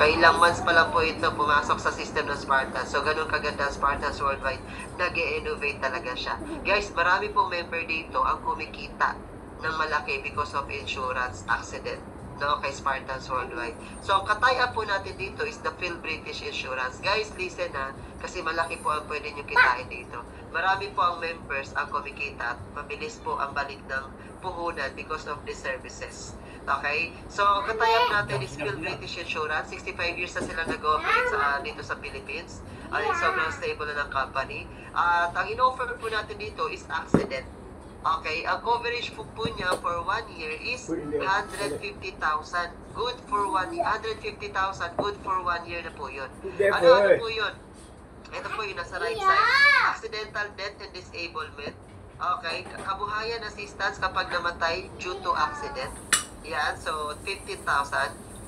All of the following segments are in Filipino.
Okay, ilang months pa lang po ito pumasok sa system ng Spartans. So, ganun kaganda ang Spartans Worldwide. Nag-innovate talaga siya. Guys, marami pong member dito ang kumikita ng malaki because of insurance accident, no, kay Spartans Worldwide. So, ang kataya po natin dito is the Phil British Insurance. Guys, listen na, kasi malaki po ang pwede nyo kitain dito. Marami po ang members ang kumikita at mabilis po ang balik ng puhunan because of the services. Okay? So, katayap natin is Phil British Insurance. 65 years na sila nag-operate dito sa Philippines. Sobrang stable na ng company. At ang in-offer po natin dito is accident. Okay? Ang coverage po niya for 1 year is 150,000. Good for 1 year. 150,000. Good for 1 year na po yun. Ano po yun? Ito po yung nasa right side. Accidental death and disablement. Okay? Kabuhayan assistance kapag namatay due to accident. Yan, so 15,000.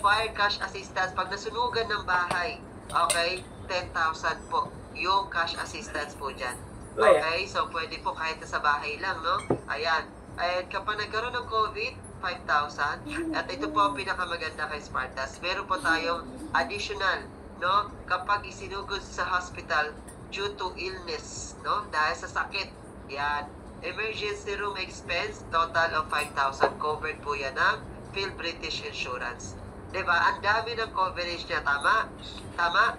Fire cash assistance pag nasunugan ng bahay. Okay, 10,000 po yung cash assistance po dyan. Okay, so pwede po kahit sa bahay lang, no? Ayan. And kapag nagkaroon ng COVID, 5,000. At ito po ang pinakamaganda kay Spartas. Meron po tayong additional, no? Kapag isinugod sa hospital due to illness, no? Dahil sa sakit. Yan. Emergency room expense, total of 5,000. Covered po yan ng Phil British Insurance. Diba? Ang dami ng coverage niya. Tama? Tama?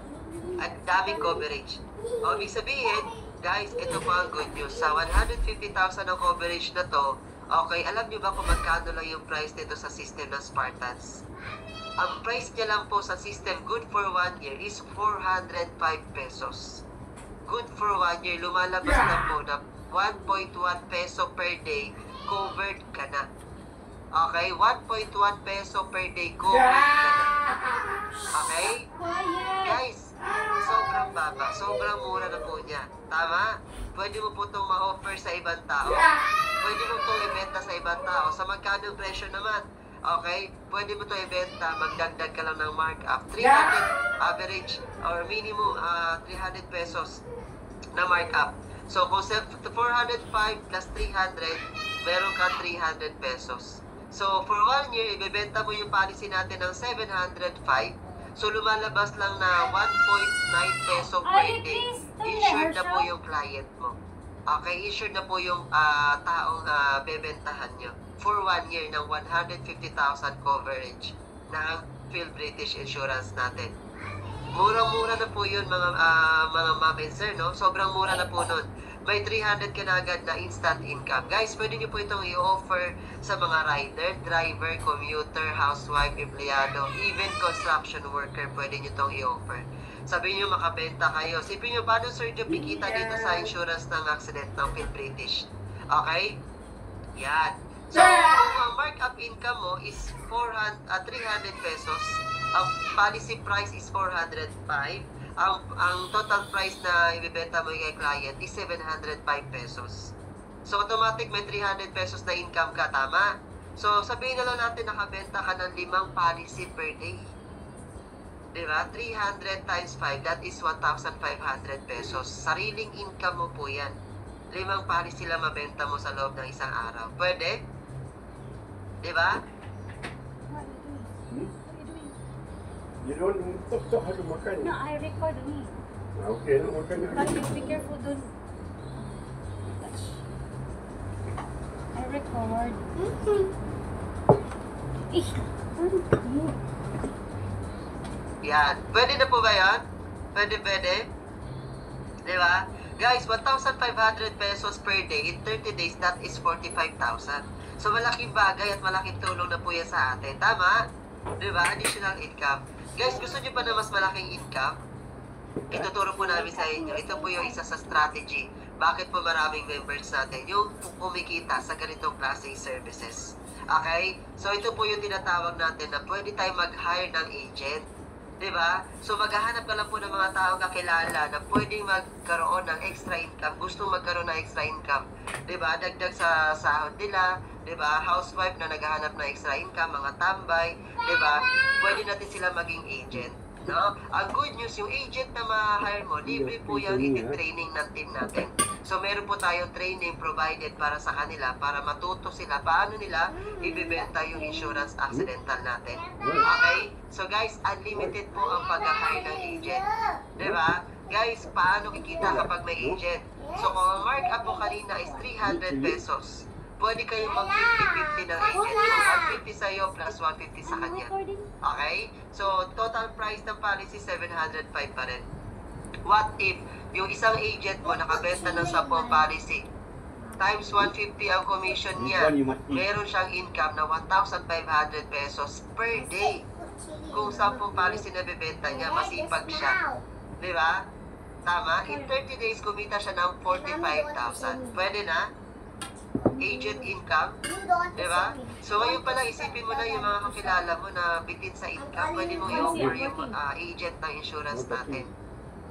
Ang daming coverage. O, ibig sabihin, guys, ito po ang good news. Sa 150,000 ng coverage na to, okay, alam niyo ba kung magkano lang yung price nito sa system ng Spartans? Ang price niya lang po sa system, good for 1 year, is 405 pesos. Good for 1 year, lumalabas na po na 1.1 peso per day, covered ka na. Okay? 1.1 peso per day, covered ka na. Okay? Guys, sobrang baba. Sobrang mura na po niya. Tama? Pwede mo po itong ma-offer sa ibang tao. Pwede mo itong ibenta sa ibang tao. Sa magkano presyo naman? Okay? Pwede mo itong ibenta. Magdagdag ka lang ng markup. 300 average or minimum 300 pesos na markup. So, kung 405 plus 300, meron ka 300 pesos. So, for 1 year, ibebenta mo yung policy natin ng 705. So, lumalabas lang na 1.9 peso per day. Insured na po yung client mo. Okay, insured na po yung taong bebentahan nyo. For 1 year ng 150,000 coverage ng Phil British Insurance natin. Murang-mura na po yun mga ma'am and sir, no? Sobrang mura na po nun. May 300 ka na agad na instant income. Guys, pwede niyo po itong i-offer sa mga rider, driver, commuter, housewife, empleyado, even construction worker, pwede niyo itong i-offer. Sabihin niyo makabenta kayo. Sipin niyo, paano sir yung pikita dito sa insurance ng accident ng Phil British? Okay? Yan. So, kung ang markup income mo is 300 pesos, ang policy price is 405, ang total price na ibibenta mo kay client is 705 pesos. So, automatic may 300 pesos na income ka, tama? So, sabihin na lang natin nakabenta ka ng 5 policy per day. Diba? 300 times 5, that is 1,500 pesos. Sariling income mo po yan. 5 policy lang mabenta mo sa loob ng isang araw. Pwede? Diba? You don't talk how to makan. No, I record me. Okay, no makan. But you be careful, don't touch. I record. Yan. Pwede na po ba yan? Pwede. Diba? Guys, 1,500 pesos per day in 30 days, that is 45,000. So, malaking bagay at malaking tulong na po yan sa atin. Tama? Diba? Additional income. Guys, gusto nyo pa na mas malaking income? Ituturo po namin sa inyo. Ito po yung isa sa strategy. Bakit po maraming members natin yung kumikita sa ganitong klaseng services. Okay? So, ito po yung tinatawag natin na pwede tayo mag-hire ng agent. Diba? So, maghahanap ka lang po ng mga tao kakilala na pwedeng magkaroon ng extra income. Gusto magkaroon ng extra income. Diba? Dagdag sa sahod nila. Diba? Housewife na naghahanap ng extra income, mga tambay. Diba? Pwede natin sila maging agent. No? Ang good news, yung agent na ma-hire mo, libre po yung i-training ng team natin. So meron po tayong training provided para sa kanila para matuto sila paano nila ibebenta yung insurance accidental natin. Okay? So guys, unlimited po ang pag-hire ng agent. Diba? Guys, paano kikita kapag may agent? So kung ang markup mo kanina is 300 pesos, pwede kayong mag 50-50 ng agent. So 150 sa'yo plus 150 sa kanya. Recording. Okay? So total price ng policy 705 pa rin. What if yung isang agent mo nakabenta ng 10 policy times 150 ang commission niya, meron siyang income na 1,500 pesos per day. Kung 10 policy na bebenta niya, masipag siya. Di ba? Tama? In 30 days, kumita siya ng 45,000. Pwede na? Agent income. Di ba? So ngayon pa lang, isipin mo na yung mga kakilala mo na bitin sa income, pwede mo i-offer yung agent ng insurance natin.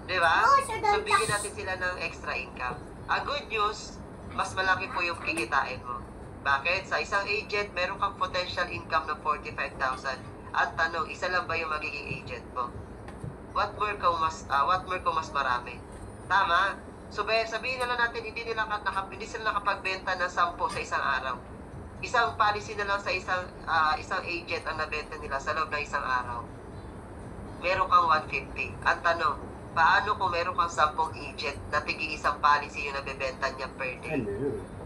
Di ba? So bigyan natin sila ng extra income. Ang good news, mas malaki po yung kikitain mo. Bakit? Sa isang agent, meron kang potential income na 45,000. At tanong, isa lang ba yung magiging agent mo? What more kung mas marami? Tama? So sabihin na lang natin, hindi sila nakapagbenta ng 10 sa isang araw. Isang policy na lang sa isang agent ang nabenta nila sa loob ng isang araw. Meron kang 150. Ang tanong, paano kung meron kang 10 agent na tig-isang policy yung nabebenta niya per day?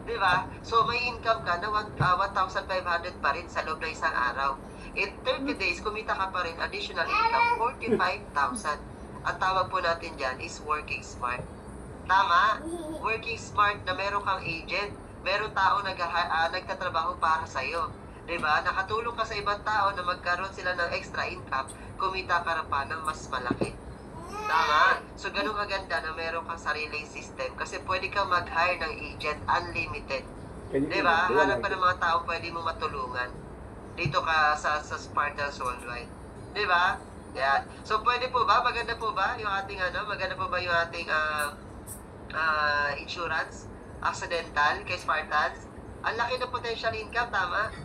Diba? So may income ka na 1,500 pa rin sa loob ng isang araw. In 30 days, kumita ka pa rin additional income, 45,000. Ang tawag po natin dyan is working smart. Tama? Working smart na meron kang agent. Meron tao nagtatrabaho para sa'yo. Diba? Nakatulong ka sa ibang tao na magkaroon sila ng extra income, kumita ka pa ng mas malaki. Tama? So, ganun kaganda na meron kang sariling system kasi pwede kang mag-hire ng agent unlimited. Diba? Hanap pa ng mga tao pwede mo matulungan. Dito ka sa Spartans Worldwide. Diba? Yan. So, pwede po ba? Maganda po ba yung ating maganda po ba yung ating insurance accidental kay Spartans? Ang laki ng potential income, tama?